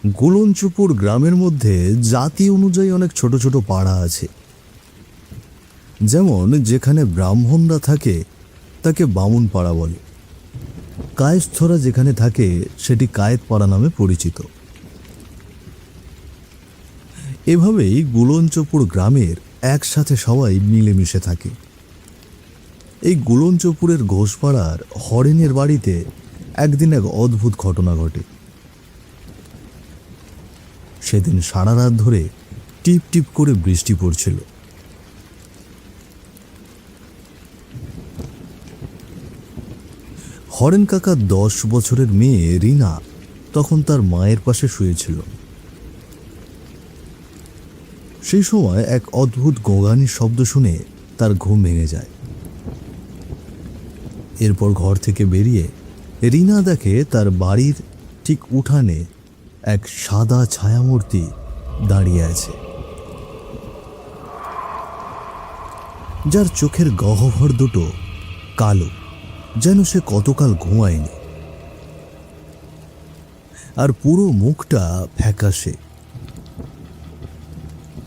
গোলঞ্চপুর গ্রামের মধ্যে জাতি অনুযায়ী অনেক ছোট ছোট পাড়া আছে। যেমন যেখানে ব্রাহ্মণরা থাকে তাকে বামুন পাড়া বলে, কায়েস্থরা যেখানে থাকে সেটি কায়েত পাড়া নামে পরিচিত। এভাবেই গোলঞ্চপুর গ্রামের একসাথে সবাই মিলেমিশে থাকে। এই গোলঞ্চপুরের ঘোষপাড়ার হরেনের বাড়িতে একদিন এক অদ্ভুত ঘটনা ঘটে। সেদিন সারা রাত ধরে টিপ টিপ করে বৃষ্টি পড়ছিল। হরেন কাকা 10 বছরের মেয়ে রিনা তখন তার মায়ের পাশে শুয়েছিল। সেই সময় এক অদ্ভুত গোঙানির শব্দ শুনে তার ঘুম ভেঙে যায়। এরপর ঘর থেকে বেরিয়ে রিনা দেখে তার বাড়ির ঠিক উঠানে এক সাদা ছায়ামূর্তি দাঁড়িয়ে আছে, যার চোখের গহ্বর দুটো কালো, যেন সে কতকাল ঘুমায়নি, আর পুরো মুখটা ফ্যাকাশে,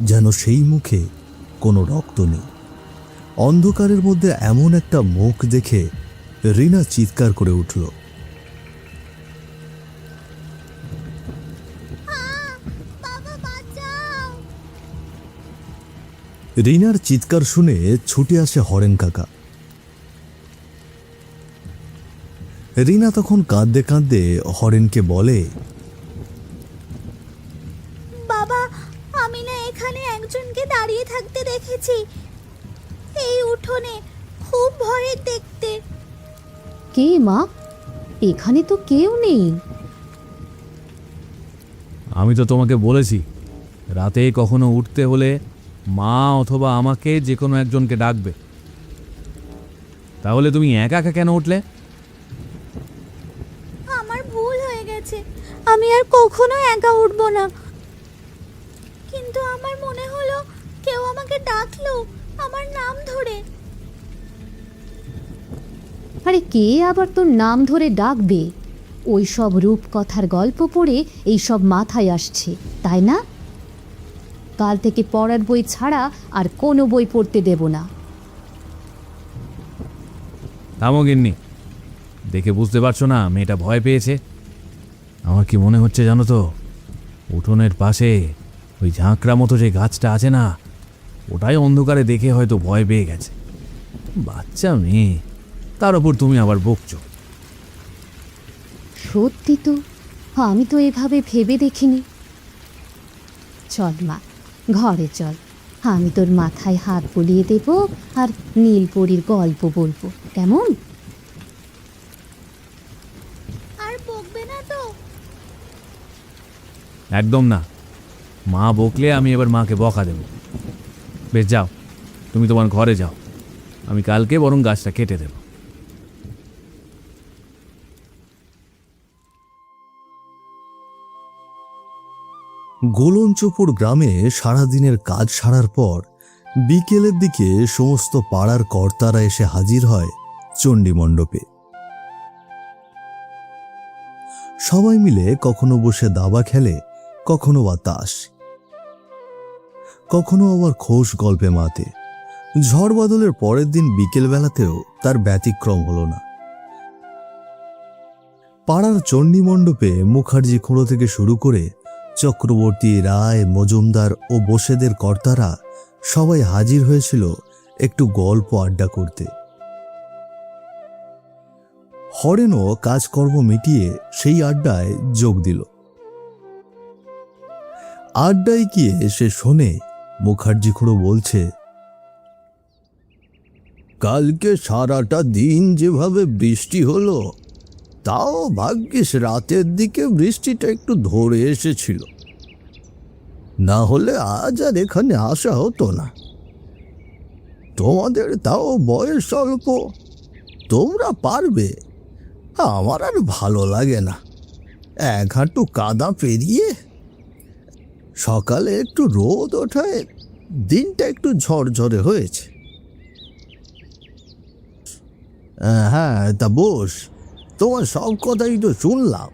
যেন সেই মুখে কোনো রক্ত নেই। অন্ধকারের মধ্যে এমন একটা মুখ দেখে রিনা চিৎকার করে উঠল। রিনার চিৎকার শুনে ছুটে আসে হরেন কাকা। রিনা তখন কাঁদতে কাঁদতে হরেনকে বলে, বাবা, আমি না এখানে একজনকে দাঁড়িয়ে থাকতে দেখেছি, এই উঠোনে, খুব ভয়ের দেখতে। কে মা? এখানে তো কেউ নেই। আমি তো তোমাকে বলেছি, রাতে কখনো উঠতে হলে মা অথবা আমাকে যে কোনো একজনকে ডাকবে। তাহলে তুমি একা একা কেন উঠলে? আমার ভুল হয়ে গেছে, আমি আর কখনো একা উঠবো না। কিন্তু আমার মনে হলো কেউ আমাকে ডাকলো, আমার নাম ধরে। আরে কে আবার তোর নাম ধরে ডাকবে? ওই সব রূপকথার গল্প পড়ে এই সব মাথায় আসছে, তাই না? কাল থেকে পড়ার বই ছাড়া আর কোনো বই পড়তে দেব না। থামো গিন্নি, দেখে বুঝতে পারছো না মেয়েটা ভয় পেয়েছে? আমার কি মনে হচ্ছে জানো তো, উঠোনের পাশে ওই ঝাঁকড়া মতো যে গাছটা আছে না, ওটাই অন্ধকারে দেখে হয়তো ভয় পেয়ে গেছে। বাচ্চা মেয়ে, তার ওপর তুমি আবার বকছো। সত্যি তো, আমি তো এভাবে ভেবে দেখিনি। চল মা, ঘরে চল, আমি তোর মাথায় হাত বুলিয়ে দেব আর নীলপরীর গল্প বলবো, কেমন? আর বকবে না তো? একদম না, মা বকলে আমি এবার মাকে বকা দেব। বেশ যাও, তুমি তোমার ঘরে যাও, আমি কালকে বরং গাছটা কেটে দেব। গোলঞ্চপুর গ্রামে সারাদিনের কাজ সারার পর বিকেলের দিকে সমস্ত পাড়ার কর্তারা এসে হাজির হয় চণ্ডী মণ্ডপে। সবাই মিলে কখনো বসে দাবা খেলে, কখনো বা তাস, কখনো আবার খোশ গল্পে মাতে। ঝড় বাদলের পরের দিন বিকেল বেলাতেও তার ব্যতিক্রম হলো না। পাড়ার চণ্ডী মণ্ডপে মুখার্জি খুঁড়ো থেকে শুরু করে চক্রবর্তী, রায়, মজুমদার ও বসেদের কর্তারা সবাই হাজির হয়েছিল একটু গল্প আড্ডা করতে। হরেনও কাজকর্ম মিটিয়ে সেই আড্ডায় যোগ দিল। আড্ডায় গিয়ে সে শোনে মুখার্জি খুঁড়ো বলছে, কালকে সারাটা দিন যেভাবে বৃষ্টি হলো, তাও ভাগ্যিস রাতের দিকে বৃষ্টিটা একটু ধরে এসেছিল, না হলে আজ আর এখানে আসা হতো না। তোমাদের তাও বয়স অল্প, তোমরা পারবে, আমার আর ভালো লাগে না। এক হাঁটু কাদা পেরিয়ে সকালে একটু রোদ ওঠায় দিনটা একটু ঝরঝরে হয়েছে। হ্যাঁ, তা বস, তোমার সব কথাই তো শুনলাম,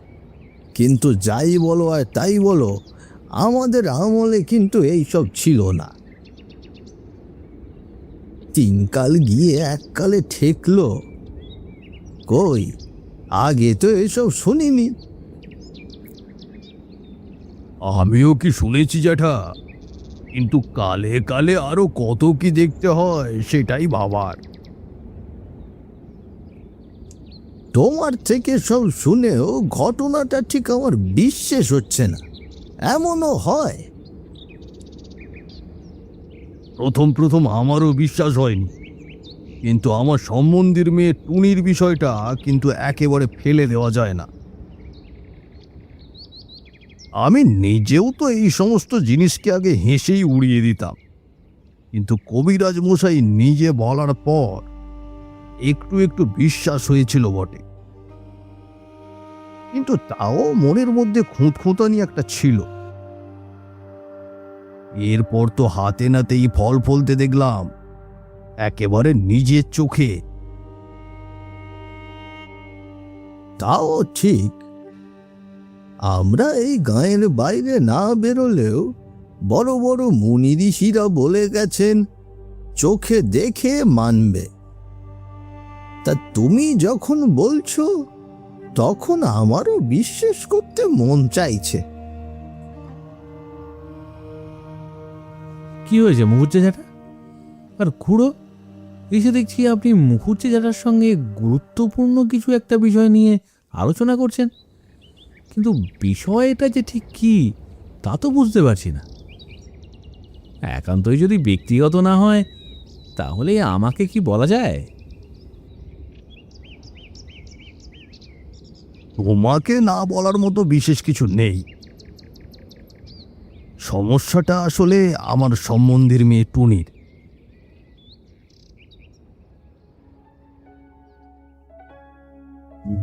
কিন্তু যাই বলো আর তাই বলো, আমাদের আমলে কিন্তু এইসব ছিল না। তিন কাল গিয়ে এক কালে ঠেকলো। কই, আগে তো এসব শুনিনি। আমিও কি শুনেছি জ্যাঠা, কিন্তু কালে কালে আরো কত কি দেখতে হয় সেটাই ভাবার। তোমার থেকে সব শুনেও ঘটনাটা ঠিক আমার বিশ্বাস হচ্ছে না। এমনও হয়? প্রথম প্রথম আমারও বিশ্বাস হয়নি, কিন্তু আমার সম্বন্ধীর মেয়ে টুনির বিষয়টা কিন্তু একেবারে ফেলে দেওয়া যায় না। আমি নিজেও তো এই সমস্ত জিনিসকে আগে হেসেই উড়িয়ে দিতাম, কিন্তু কবিরাজ মশাই নিজে বলার পর একটু একটু বিশ্বাস হয়েছিল বটে, কিন্তু তাও মনের মধ্যে খুঁতখুঁতানি একটা ছিল। এরপর তো হাতে নাতেই ফল ফলতে দেখলাম, একেবারে নিজের চোখে। তাও ঠিক। আমরা এই গাঁয়ের বাইরে না বেরোলেও বড় বড় মুনি ঋষিরা বলে গেছেন, চোখে দেখে মানবে। তা তুমি যখন বলছো, তখন আমারও বিশ্বাস করতে মন চাইছে। কি হয়েছে মুখুজ্জে জ্যাঠা? আর খুড়ো, এসে দেখছি আপনি মুখুজ্জে জ্যাঠার সঙ্গে গুরুত্বপূর্ণ কিছু একটা বিষয় নিয়ে আলোচনা করছেন, কিন্তু বিষয়টা যে ঠিক কি তা তো বুঝতে পারছি না। একান্তই যদি ব্যক্তিগত না হয়, তাহলে আমাকে কি বলা যায়? তোমাকে না বলার মতো বিশেষ কিছু নেই। সমস্যাটা আসলে আমার সম্বন্ধীর মেয়ে টুনির।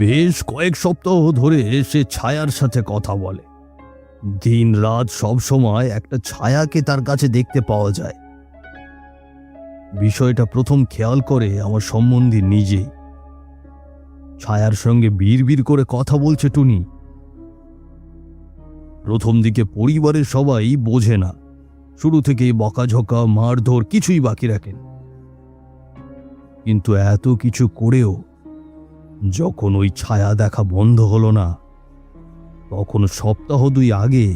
বেশ কয়েক সপ্তাহ ধরে সে ছায়ার সাথে কথা বলে। দিন রাত সব সময় একটা ছায়াকে তার কাছে দেখতে পাওয়া যায়। বিষয়টা প্রথম খেয়াল করে আমার সম্বন্ধী নিজেই। ছায়ার সঙ্গে বিড়বিড় করে কথা বলছে টুনি। প্রথম দিকে পরিবারের সবাই বোঝে না, শুরু থেকেই বকাঝকা মারধর কিছুই বাকি রাখেন। কিন্তু এত কিছু করেও যখন ওই ছায়া দেখা বন্ধ হলো না, তখন সপ্তাহ 2 আগে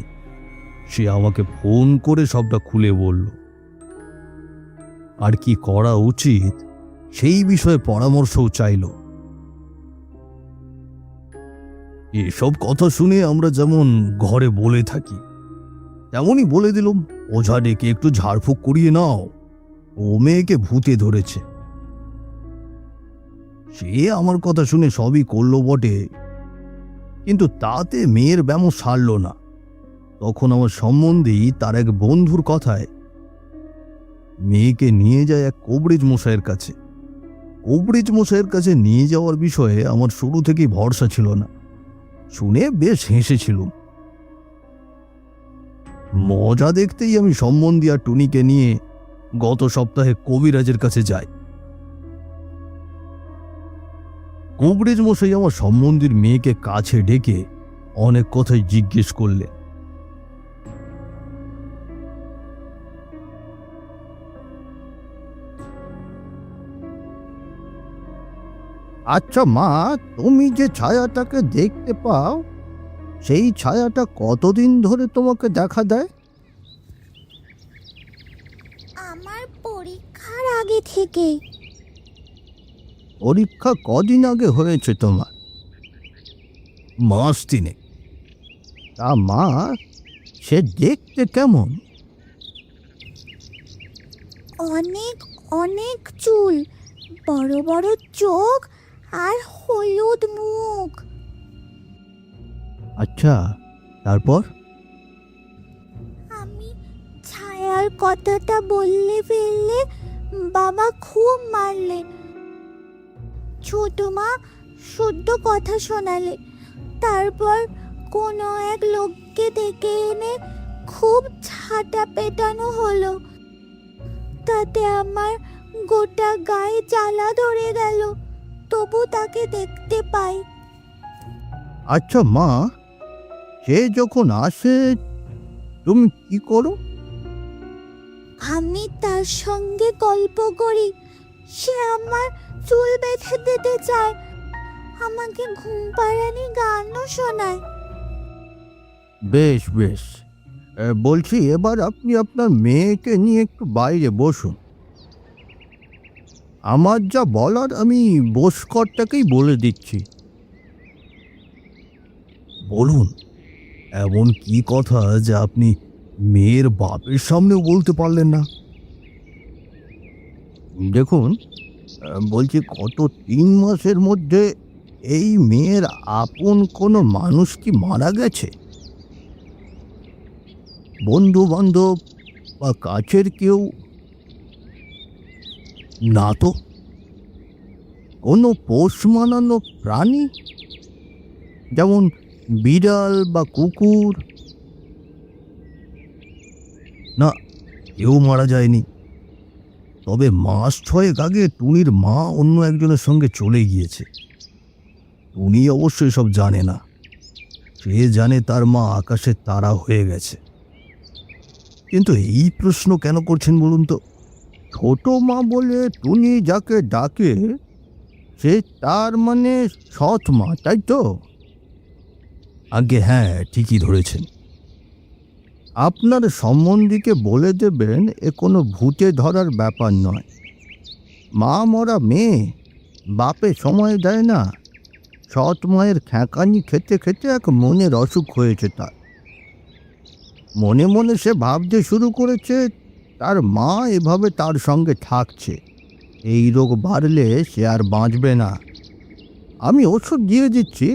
সে আমাকে ফোন করে সবটা খুলে বলল। আর কি করা উচিত সেই বিষয়ে পরামর্শও চাইল। এসব কথা শুনে আমরা যেমন ঘরে বলে থাকি, তেমনই বলে দিলাম, ওঝা ডেকে একটু ঝাড়ফুঁক করিয়ে নাও, ও মেয়েকে ভূতে ধরেছে। সে আমার কথা শুনে সবই করলো বটে, কিন্তু তাতে মেয়ের ব্যামো সারল না। তখন আমার সম্বন্ধী তার এক বন্ধুর কথায় মেয়েকে নিয়ে যায় এক কবরেজ মশাইয়ের কাছে। কবরেজ মশাইয়ের কাছে নিয়ে যাওয়ার বিষয়ে আমার শুরু থেকেই ভরসা ছিল না, শুনে বেশ হেসেছিলুম। মজা দেখতেই আমি সম্বন্ধী আর টুনিকে নিয়ে গত সপ্তাহে কবিরাজের কাছে যাই। কবরেজ মশাই আমার সম্বন্ধীর মেয়েকে কাছে ডেকে অনেক কথাই জিজ্ঞেস করলেন। আচ্ছা মা, তুমি যে ছায়াটাকে দেখতে পাও, সেই ছায়াটা কতদিন ধরে তোমাকে দেখা দেয়? আমার পরীক্ষার আগে থেকে। পরীক্ষা কদিন আগে হয়েছে তোমার? 3 মাস। তা মা, সে দেখতে কেমন? অনেক অনেক চুল, বড় বড় চোখ আর হলুদ মুখ। আচ্ছা, তারপর? আমি ছায়ার কথাটা বললে ফেললে বাবা খুব মারলে। ছোট মা শুদ্ধ কথা শোনালে। তারপর কোনো এক লোককে ডেকে এনে খুব ছাটা পেটানো হলো। তাতে আমার গোটা গায়ে জ্বালা ধরে গেল, তবু তাকে দেখতে পাই। আচ্ছা মা, সে যখন আসে তুমি কি করো? আমি তার সঙ্গে গল্প করি। সে আমার চুল বেঁধে দিতে চায়, আমাকে ঘুম পাড়ানি গানও শোনায়। বেশ বেশ, বলছি এবার আপনি আপনার মেয়েকে নিয়ে একটু বাইরে বসুন। আমার যা বলার আমি বসকরটাকেই বলে দিচ্ছি। বলুন, এমন কি কথা যে আপনি মেয়ের বাপের সামনেও বলতে পারলেন না? দেখুন, বলছি গত 3 মাসের মধ্যে এই মেয়ের আপন কোনো মানুষ কি মারা গেছে? বন্ধু বান্ধব বা কাছের কেউ? না তো। কোনো পোষ মানানো প্রাণী, যেমন বিড়াল বা কুকুর? না, কেউ মারা যায়নি। তবে মাস 6 আগে টুনির মা অন্য একজনের সঙ্গে চলে গিয়েছে। টুনি অবশ্যই সব জানে না। সে জানে তার মা আকাশের তারা হয়ে গেছে। কিন্তু এই প্রশ্ন কেন করছেন বলুন তো? ছোট মা বলে টুনি যাকে ডাকে সে তার মানে সৎ মা, তাই তো? আগে হ্যাঁ, ঠিকই ধরেছেন। আপনার সম্বন্ধীকে বলে দেবেন এ কোনো ভূতে ধরার ব্যাপার নয়। মা মরা মেয়ে বাপে সময় দেয় না। সৎ মায়ের খ্যাঁকানি খেতে খেতে এক মনের অসুখ হয়েছে তার। মনে মনে সে ভাবতে শুরু করেছে তার মা এভাবে তার সঙ্গে থাকছে, এই রোগ বাড়লে সে আর বাঁচবে না। আমি ওষুধ দিয়ে দিচ্ছি,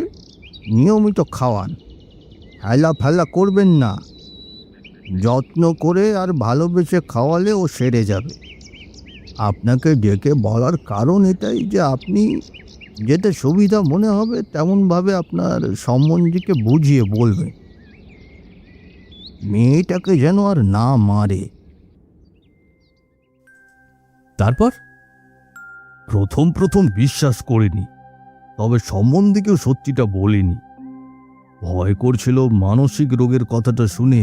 নিয়মিত খাওয়ান। হেলা ফেলা করবেন না। যত্ন করে আর ভালোবেসে খাওয়ালে ও সেরে যাবে। আপনাকে ডেকে বলার কারণ এটাই যে আপনি যেটা সুবিধা মনে হবে তেমনভাবে আপনার সম্বন্ধীকে বুঝিয়ে বলবেন। মেয়েটাকে যেন আর না মারে। তারপর? প্রথম প্রথম বিশ্বাস করিনি, তবে সম্বন্ধীকেও সত্যিটা বলিনি। ভয় করছিল মানসিক রোগের কথাটা শুনে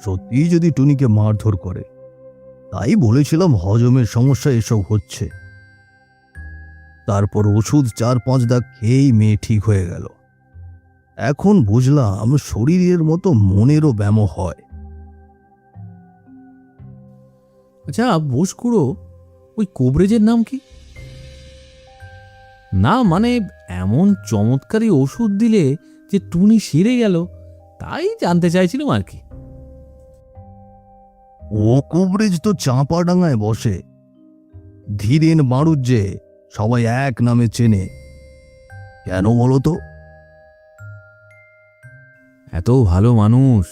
সত্যিই যদি টুনিকে মারধর করে। তাই বলেছিলাম হজমের সমস্যা এসব হচ্ছে। তারপর ওষুধ 4-5 দাগ খেয়েই মেয়ে ঠিক হয়ে গেল। এখন বুঝলাম শরীরের মতো মনেরও ব্যায়াম হয়। আচ্ছা বোসকুড়ো, ওই কোবরেজের নাম কি? না মানে এমন চমৎকারী ওষুধ দিলে যে টুনি সেরে গেল, তাই জানতে চাইছিলাম আর কি। ও কুবরেজ তো চাঁপাডাঙ্গায় বসে। ধীরেন মারুজ্জে সবাই এক নামে চেনে। কেন বলো তো? এত ভালো মানুষ,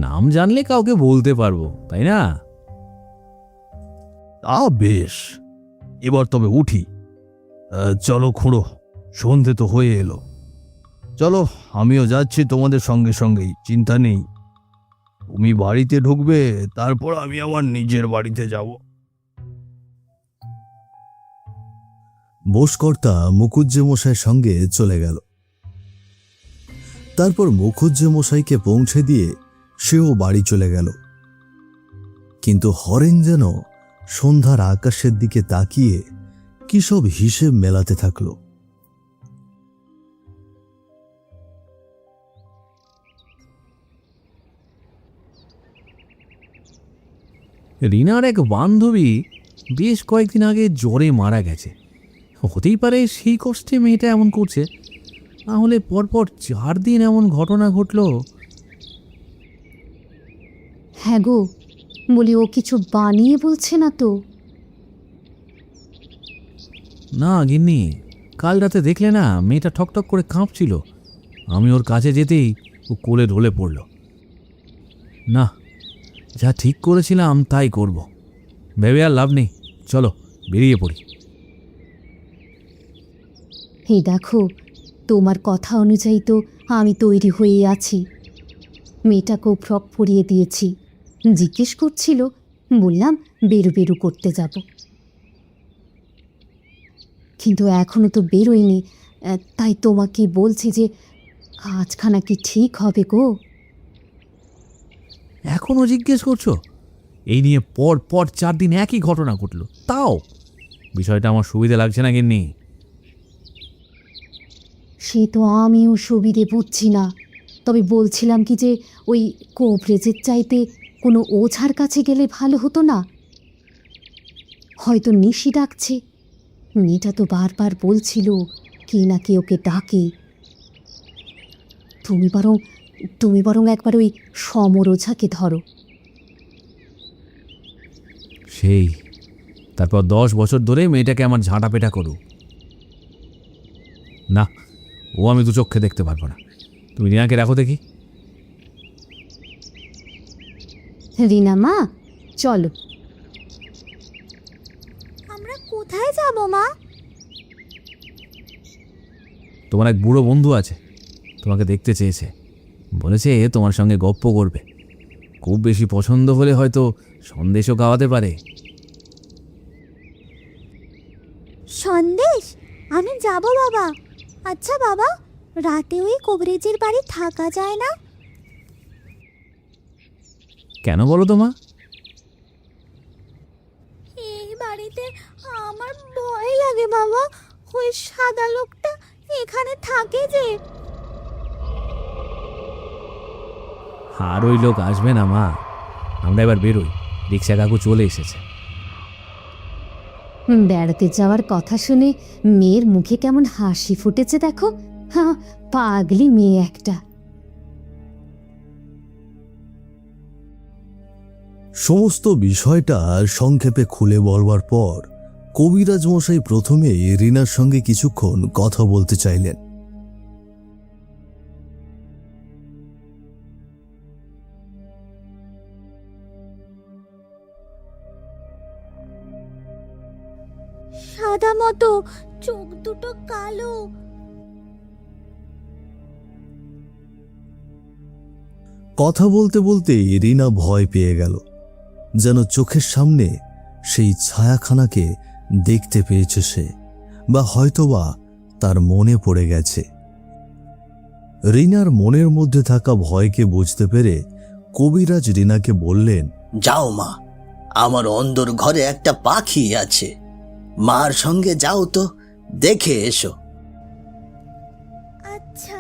নাম জানলে কাউকে বলতে পারবো, তাই না? তা বেশ, এবার তবে উঠি। চলো খুঁড়ো, সন্ধে তো হয়ে এলো। চলো, আমিও যাচ্ছি তোমাদের সঙ্গে সঙ্গেই, চিন্তা নেই। তুমি বাড়িতে ঢুকবে, তারপর আমি আমার নিজের বাড়িতে যাব। বোসকর্তা মুখুজ্জে মশাইয়ের সঙ্গে চলে গেল। তারপর মুখুজ্জে মশাইকে পৌঁছে দিয়ে সেও বাড়ি চলে গেল। কিন্তু হরেন যেন সন্ধ্যার আকাশের দিকে তাকিয়ে কি সব হিসেব মেলাতে থাকলো। রিনার এক বান্ধবী বেশ কয়েকদিন আগে জ্বরে মারা গেছে। হতেই পারে সেই কষ্টে মেয়েটা এমন করছে, না হলে পরপর 4 দিন এমন ঘটনা ঘটলো। হ্যাঁ গো, বলি ও কিছু বানিয়ে বলছে না তো? না গিন্নি, কাল রাতে দেখলে না মেয়েটা ঠকঠক করে কাঁপছিল। আমি ওর কাছে যেতেই ও কোলে ঢলে পড়ল। না, যা ঠিক করেছিলাম তাই করব, ভেবে আর লাভ নেই। চলো বেরিয়ে পড়ি। এই দেখো, তোমার কথা অনুযায়ী তো আমি তৈরি হয়ে আছি। মেয়েটাকেও ফ্রক পরিয়ে দিয়েছি। জিজ্ঞেস করছিল, বললাম বেরু বেরু করতে যাব। কিন্তু এখনো তো বেরোয়নি, তাই তোমাকে বলছি যে আজখানা কি ঠিক হবে গো? এখনো জিজ্ঞেস করছো? এই নিয়ে পর পর 4 দিন একই ঘটনা ঘটলো, তাও বিষয়টা আমার সুবিধা লাগছে না গিন্নি। সে তো আমিও সুবিধে বুঝছি না, তবে বলছিলাম কি যে ওই কোভরেজের চাইতে কোনো ওঝার কাছে গেলে ভালো হতো না? হয়তো নিশি ডাকছে। মেয়েটা তো বারবার বলছিল কে নাকি ওকে ডাকে। তুমি বরং একবার ওই সমর ওঝাকে ধরো। সেই তারপর 10 বছর ধরে মেয়েটাকে আমার ঝাঁটা পেটা করু। না, ও আমি দু চোখে দেখতে পারবো না। তুমি রিনাকে রাখো দেখি। রিনা মা, চলো। আমরা কোথায় যাব মা? তোমার এক বুড়ো বন্ধু আছে, তোমাকে দেখতে চেয়েছে। বলেছে তোমার সঙ্গে গপ্প করবে। খুব বেশি পছন্দ হলে হয়তো সন্দেশও খাওয়াতে পারে। সন্দেশ? আমি যাব বাবা। আচ্ছা বাবা, রাতে ওই কবরেজের বাড়ি থাকা যায় না? কেন বলো তো মা? এই বাড়িতে আমার ভয় লাগে বাবা। ওই সাদা লোকটা এখানে থাকে যে। আর ওই লোক আসবে না মা, আমরা এবার বেরোই। রিক্সা কাকু চলে এসেছে। বেড়াতে যাওয়ার কথা শুনে মেয়ের মুখে কেমন হাসি ফুটেছে দেখো। হ্যাঁ, পাগলি মেয়ে একটা। সমস্ত বিষয়টা সংক্ষেপে খুলে বলবার পর কবিরাজ মশাই প্রথমে রিনার সঙ্গে কিছুক্ষণ কথা বলতে চাইলেন। সাদা মতো, চোখ দুটো কালো। কথা বলতে বলতে রিনা ভয় পেয়ে গেল, যেন চোখের সামনে সেই ছায়াখানাকে দেখতে পেয়েছে সে, বা হয়তোবা তার মনে পড়ে গেছে। রিনার মনের মধ্যে থাকা ভয়কে বুঝতে পেরে কবিরাজ রিনাকে বললেন, যাও মা, আমার অন্দর ঘরে একটা পাখি আছে, মার সঙ্গে যাও তো, দেখে এসো। আচ্ছা।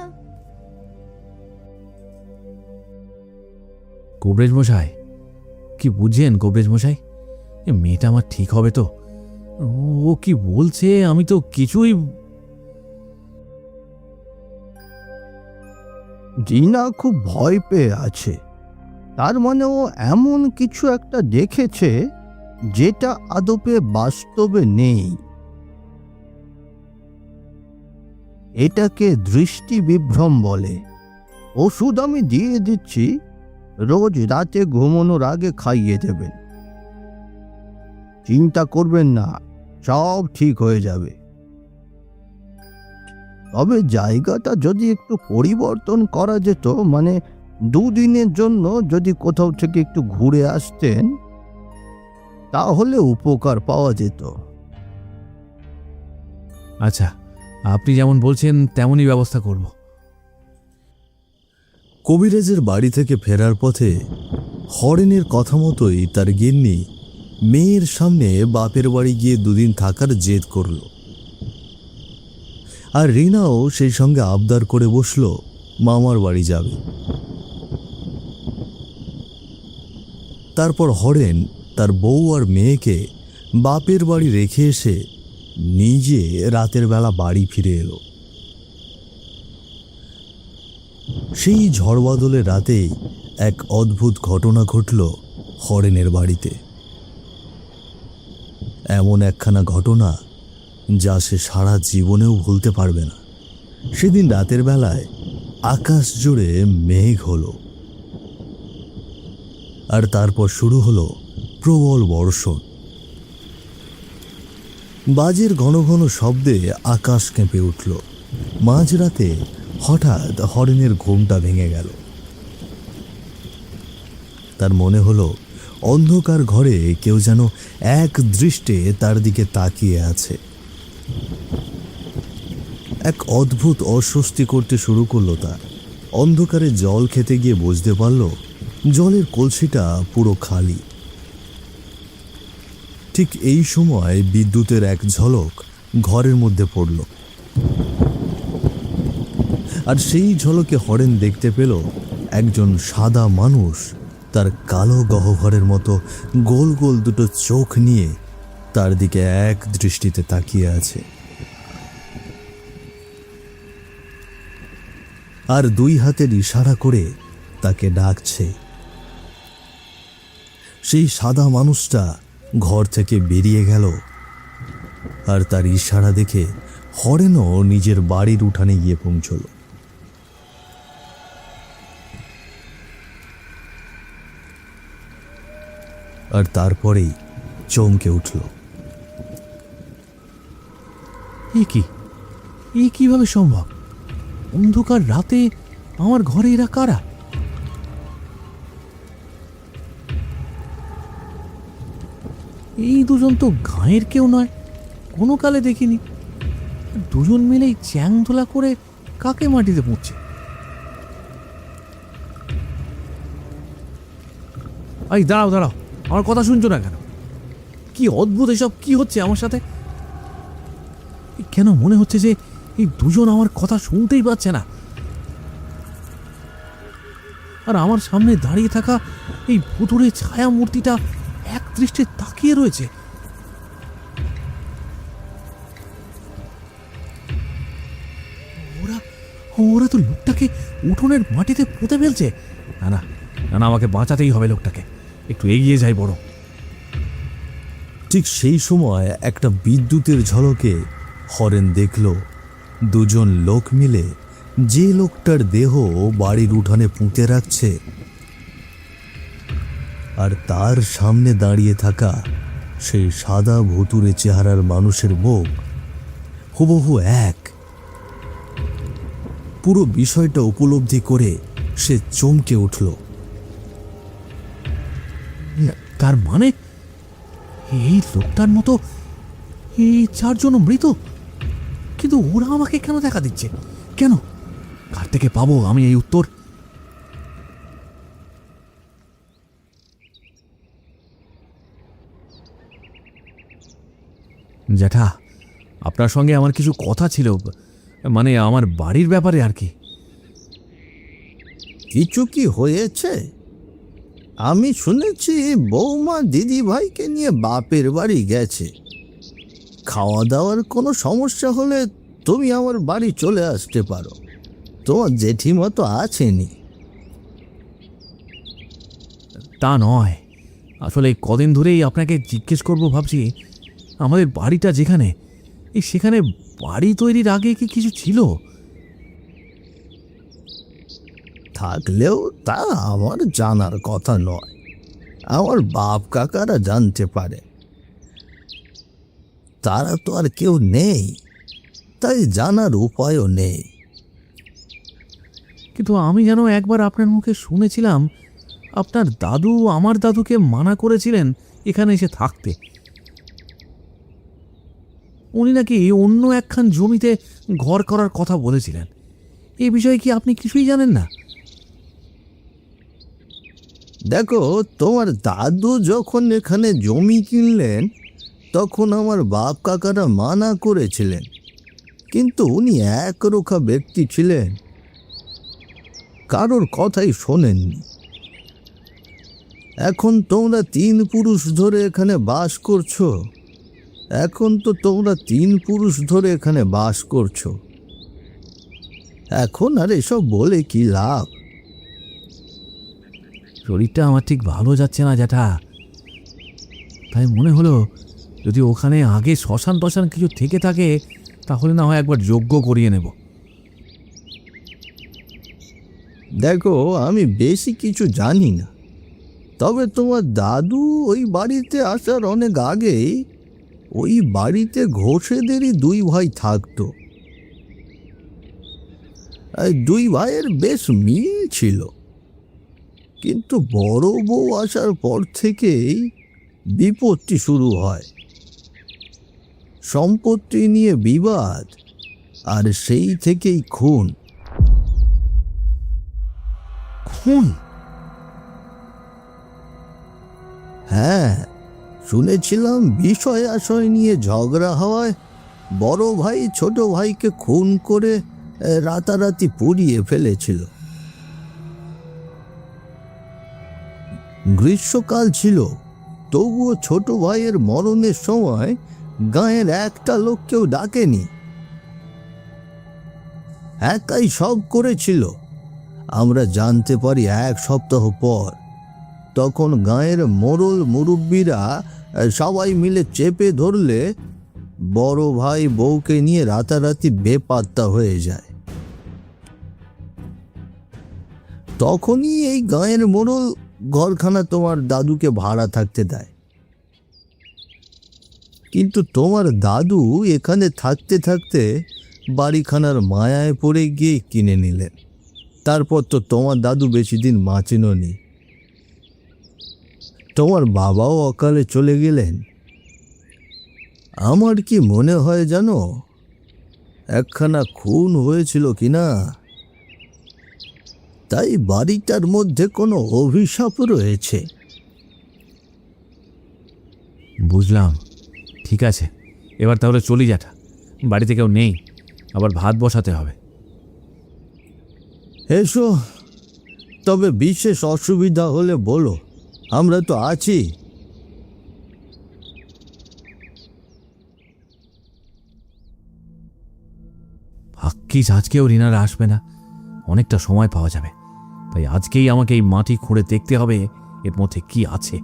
কবরেজ মশাই, কি বুঝছেন কবরেজ মশাই? এ মেয়েটা আমার ঠিক হবে তো? ও কি বলছে আমি তো কিছুই। জিনা খুব ভয় পেয়ে আছে। তার মানে ও এমন কিছু একটা দেখেছে যেটা আদপে বাস্তবে নেই। এটাকে দৃষ্টি বিভ্রম বলে। ওষুধ আমি দিয়ে দিচ্ছি, রোজ রাতে ঘুমানোর আগে খাইয়ে দেবেন। চিন্তা করবেন না, সব ঠিক হয়ে যাবে। তবে জায়গাটা যদি একটু পরিবর্তন করা যেত, মানে 2 দিনের জন্য যদি কোথাও থেকে একটু ঘুরে আসতেন, তাহলে উপকার পাওয়া যেত। আচ্ছা, আপনি যেমন বলছেন তেমনই ব্যবস্থা করব। কবিরাজের বাড়ি থেকে ফেরার পথে হরেনের কথা মতোই তার গিন্নি মেয়ের সামনে বাপের বাড়ি গিয়ে 2 দিন থাকার জেদ করল। আর রিনাও সেই সঙ্গে আবদার করে বসল মামার বাড়ি যাবে। তারপর হরেন তার বউ আর মেয়েকে বাপের বাড়ি রেখে এসে নিজে রাতের বেলা বাড়ি ফিরে এলো। সেই ঝড়বাদলের রাতেই এক অদ্ভুত ঘটনা ঘটল হরেনের বাড়িতে। এমন একখানা ঘটনা যা সে সারা জীবনেও ভুলতে পারবে না। সেদিন রাতের বেলায় আকাশ জুড়ে মেঘ হলো, আর তারপর শুরু হলো প্রবল বর্ষণ। বাজের ঘন ঘন শব্দে আকাশ কেঁপে উঠল। মাঝরাতে হঠাৎ হরেনের ঘুমটা ভেঙে গেল। তার মনে হলো অন্ধকার ঘরে কেউ যেন এক দৃষ্টে তার দিকে তাকিয়ে আছে। এক অদ্ভুত অস্বস্তি করতে শুরু করলো তার। অন্ধকারে জল খেতে গিয়ে বুঝতে পারল জলের কলসিটা পুরো খালি। ঠিক এই সময় বিদ্যুতের এক ঝলক ঘরের মধ্যে পড়ল, আর সেই ঝলকে হরেন দেখতে পেল একজন সাদা মানুষ তার কালো গহ্বরের মতো গোল গোল দুটো চোখ নিয়ে তার দিকে এক দৃষ্টিতে তাকিয়ে আছে, আর দুই হাতের ইশারা করে তাকে ডাকছে। সেই সাদা মানুষটা ঘর থেকে বেরিয়ে গেল, আর তার ইশারা দেখে হরেনও নিজের বাড়ির উঠানে গিয়ে পৌঁছল। আর তারপরেই চমকে উঠল। এ কিভাবে সম্ভব? অন্ধকার রাতে আমার ঘরে এরা কারা? এই দুজন তো গাঁয়ের কেউ নয়, কোনো কালে দেখিনি। দুজন মিলেই চ্যাংদোলা করে কাকে মাটিতে পুঁতছে? এই দাঁড়াও দাঁড়াও, আমার কথা শুনছো না কেন? কি অদ্ভুত এসব! কি হচ্ছে আমার সাথে? কেন মনে হচ্ছে যে এই দুজন আমার কথা শুনতেই পাচ্ছে না? আর আমার সামনে দাঁড়িয়ে থাকা এই ভুতুড়ে ছায়া মূর্তিটা এক দৃষ্টে তাকিয়ে রয়েছে। ওরা তো লোকটাকে উঠোনের মাটিতে পুঁতে ফেলছে। না না না, আমাকে বাঁচাতেই হবে লোকটাকে। একটু এগিয়ে যাই বড়। ঠিক সেই সময় একটা বিদ্যুতের ঝলকে হরেন দেখল দুজন লোক মিলে যে লোকটার দেহ বাড়ির উঠানে পুঁতে রাখছে, আর তার সামনে দাঁড়িয়ে থাকা সেই সাদা ভুতুড়ে চেহারার মানুষের মুখ হুবহু এক। পুরো বিষয়টা উপলব্ধি করে সে চমকে উঠল। তার মানে এই লোকটার মতো এই চারজন মৃত, কিন্তু ওরা আমাকে কেন দেখা দিচ্ছে? কেন? কার থেকে পাবো আমি এই উত্তর? জ্যাঠা, আপনার সঙ্গে আমার কিছু কথা ছিল, মানে আমার বাড়ির ব্যাপারে আর কি। কিছু কি হয়েছে? আমি শুনেছি বৌমা দিদি ভাইকে নিয়ে বাপের বাড়ি গেছে। খাওয়া দাওয়ার কোনো সমস্যা হলে তুমি আমার বাড়ি চলে আসতে পারো, তোমার জেঠিমা তো আছেনি। তা নয়, আসলে কদিন ধরেই আপনাকে জিজ্ঞেস করব ভাবছি। আমাদের বাড়িটা যেখানে, সেখানে বাড়ি তৈরির আগে কি কিছু ছিল? থাকলেও তা আমার জানার কথা নয়, আমার বাপ কাকারা জানতে পারে। তারা তো আর কেউ নেই, তাই জানার উপায়ও নেই। কিন্তু আমি যেন একবার আপনার মুখে শুনেছিলাম আপনার দাদু আমার দাদুকে মানা করেছিলেন এখানে এসে থাকতে। উনি নাকি অন্য একখান জমিতে ঘর করার কথা বলেছিলেন। এই বিষয়ে কি আপনি কিছুই জানেন না? দেখো, তোমার দাদু যখন এখানে জমি কিনলেন তখন আমার বাপ কাকারা মানা করেছিলেন, কিন্তু উনি একরোখা ব্যক্তি ছিলেন, কারোর কথাই শোনেননি। এখন তোমরা 3 পুরুষ ধরে এখানে বাস করছো। এখন আর এসব বলে কি লাভ? শরীরটা আমার ঠিক ভালো যাচ্ছে না জ্যাঠা, তাই মনে হলো যদি ওখানে আগে শ্মশান টশান কিছু থেকে থাকে তাহলে না হয় একবার যজ্ঞ করিয়ে নেব। দেখো, আমি বেশি কিছু জানি না, তবে তোমার দাদু ওই বাড়িতে আসার অনেক আগেই ওই বাড়িতে ঘোষেদেরই 2 ভাই থাকতো। এই 2 ভাইয়ের বেশ মিল ছিল, কিন্তু বড় বউ আসার পর থেকেই বিপত্তি শুরু হয়। সম্পত্তি নিয়ে বিবাদ, আর সেই থেকেই খুন। খুন? হ্যাঁ, শুনেছিলাম বিষয় আশয় নিয়ে ঝগড়া হওয়ায় বড় ভাই ছোট ভাইকে খুন করে রাতারাতি পুড়িয়ে ফেলেছিল। গ্রীষ্মকাল ছিল, তবুও ছোট ভাইয়ের মরণের সময় গাঁয়ের একটা লোককেও ডাকেনি, একাই সব করেছিল। আমরা জানতে পারি 1 সপ্তাহ পর। তখন গাঁয়ের মোড়ল মুরব্বীরা সবাই মিলে চেপে ধরলে বড় ভাই বউকে নিয়ে রাতারাতি বেপাত্তা হয়ে যায়। তখনই এই গাঁয়ের মোড়ল ঘরখানা তোমার দাদুকে ভাড়া থাকতে দেয়। কিন্তু তোমার দাদু এখানে থাকতে থাকতে বাড়িখানার মায়ায় পড়ে গিয়ে কিনে নিলেন। তারপর তো তোমার দাদু বেশি দিন বাঁচেননি। তোমার বাবাও অকালে চলে গেলেন। আমার কি মনে হয় জানো, একখানা খুন হয়েছিল কিনা, তাই বাড়িটার মধ্যে কোনো অভিশাপ রয়েছে। বুঝলাম, ঠিক আছে, এবার তাহলে চলি যাটা। বাড়িতে কেউ নেই, আবার ভাত বসাতে হবে। এসো, তবে বিশেষ অসুবিধা হলে বলো, আমরা তো আছি। ভাগ্যিস আজকেও রিনারা আসবে না, অনেকটা সময় পাওয়া যাবে। তাই আজকেই আমাকে এই মাটি খুঁড়ে দেখতে হবে এর মধ্যে কি আছে।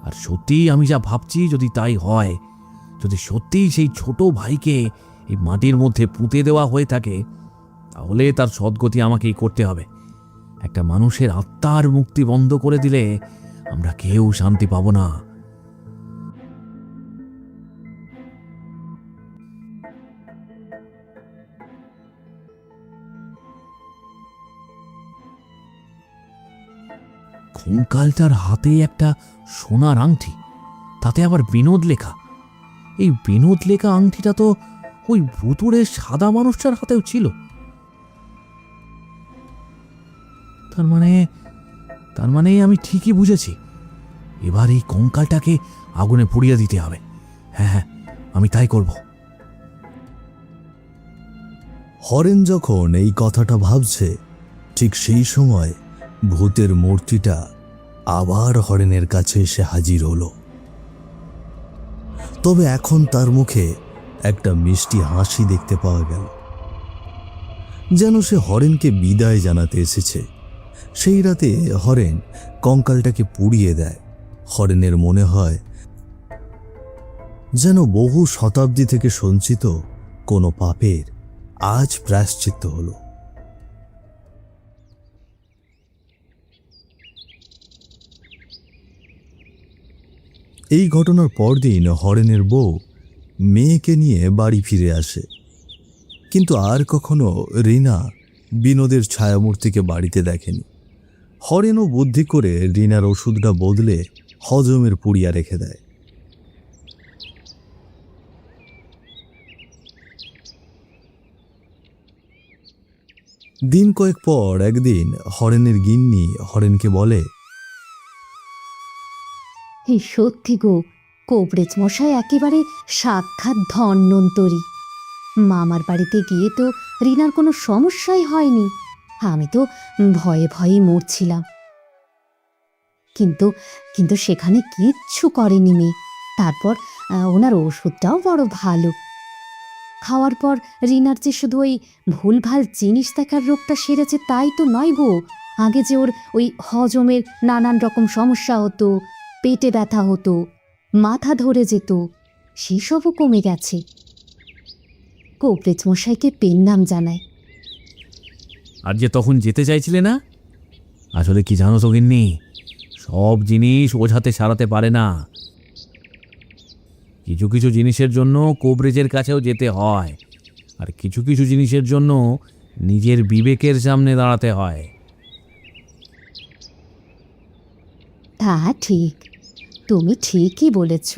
আর সত্যিই আমি যা ভাবছি যদি তাই হয়, যদি সত্যিই সেই ছোট ভাইকে এই মাটির মধ্যে পুঁতে দেওয়া হয়ে থাকে, তাহলে তার সদ্গতি আমাকেই করতে হবে। একটা মানুষের আত্মার মুক্তি বন্ধ করে দিলে আমরা কেউ শান্তি পাবো না। কঙ্কালটার হাতে একটা সোনার আংটি, তাতে আবার বিনোদ লেখা। এই বিনোদ লেখা আংটিটা তো ওই ভুতুড়ে সাদা মানুষটার হাতেও ছিল। তার মানে আমি ঠিকই বুঝেছি, এবার এই কঙ্কালটাকে আগুনে পুড়িয়ে দিতে হবে। হ্যাঁ হ্যাঁ, আমি তাই করব। হরেন যখন এই কথাটা ভাবছে, ঠিক সেই সময় ভূতের মূর্তিটা আবার হরেনের কাছে এসে হাজির হলো। তবে এখন তার মুখে একটা মিষ্টি হাসি দেখতে পাওয়া গেল, যেন সে হরেনকে বিদায় জানাতে এসেছে। সেই রাতে হরেন কঙ্কালটাকে পুড়িয়ে দেয়। হরেনের মনে হয় যেন বহু শতাব্দী থেকে সঞ্চিত কোনো পাপের আজ প্রায়শ্চিত্ত হলো। এই ঘটনার পরদিন হরেনের বউ মেয়েকে নিয়ে বাড়ি ফিরে আসে, কিন্তু আর কখনো রিনা বিনোদের ছায়ামূর্তিকে বাড়িতে দেখেনি। হরেনও বুদ্ধি করে রিনার ওষুধটা বদলে হজমের পুড়িয়া রেখে দেয়। দিন কয়েক পর একদিন হরেনের গিন্নি হরেনকে বলে, এই সত্যি গো, কোবরেজ মশাই একেবারে সাক্ষাৎ ধন্বন্তরী। মামার বাড়িতে গিয়ে তো রিনার কোনো সমস্যাই হয়নি। আমি তো ভয়ে ভয়েই মরছিলাম, কিন্তু কিন্তু সেখানে কিচ্ছু করেনি মেয়ে। তারপর ওনার ওষুধটাও বড় ভালো। খাওয়ার পর রিনার যে শুধু ওই ভুলভাল জিনিস দেখার রোগটা সেরেছে তাই তো নয় গো, আগে যে ওর ওই হজমের নানান রকম সমস্যা হতো, পেটে ব্যথা হতো, মাথা ধরে যেত, সেসবও কমে গেছে। কোবরেজ মশাইকে পেন নাম জানায়। আর যে তখন যেতে চাইছিলে না, আসলে কি জানো তো গিন্নি, সব জিনিস ওঝাতে সারাতে পারে না। কিছু কিছু জিনিসের জন্য কোবরেজের কাছেও যেতে হয়, আর কিছু কিছু জিনিসের জন্য নিজের বিবেকের সামনে দাঁড়াতে হয়। তা ঠিক, তুমি ঠিকই বলেছ।